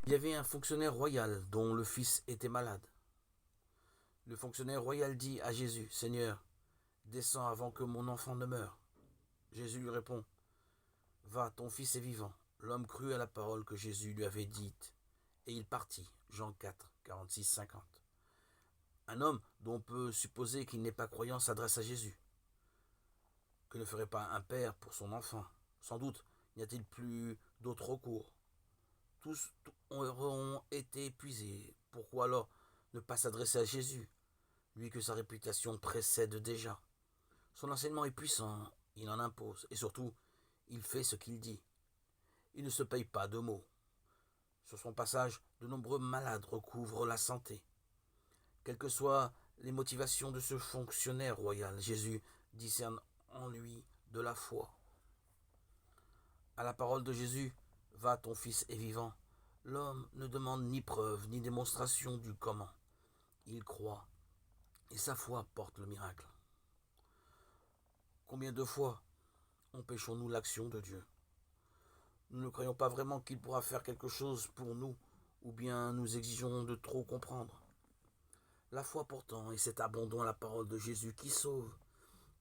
Il y avait un fonctionnaire royal dont le fils était malade. Le fonctionnaire royal dit à Jésus, Seigneur, descends avant que mon enfant ne meure. Jésus lui répond, va, ton fils est vivant. L'homme crut à la parole que Jésus lui avait dite, et il partit. Jean 4, 46-50. Un homme dont on peut supposer qu'il n'est pas croyant s'adresse à Jésus. Que ne ferait pas un père pour son enfant? Sans doute n'y a-t-il plus d'autres recours. Tous auront été épuisés. Pourquoi alors ne pas s'adresser à Jésus, lui que sa réputation précède déjà? Son enseignement est puissant, il en impose, et surtout, il fait ce qu'il dit. Il ne se paye pas de mots. Sur son passage, de nombreux malades recouvrent la santé. Quelles que soient les motivations de ce fonctionnaire royal, Jésus discerne en lui de la foi. À la parole de Jésus, va, ton fils est vivant. L'homme ne demande ni preuve ni démonstration du comment. Il croit, et sa foi porte le miracle. Combien de fois empêchons-nous l'action de Dieu? Nous ne croyons pas vraiment qu'il pourra faire quelque chose pour nous, ou bien nous exigeons de trop comprendre. La foi pourtant est cet abandon à la parole de Jésus qui sauve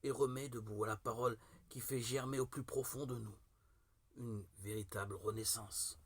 et remet debout, à la parole qui fait germer au plus profond de nous une véritable renaissance.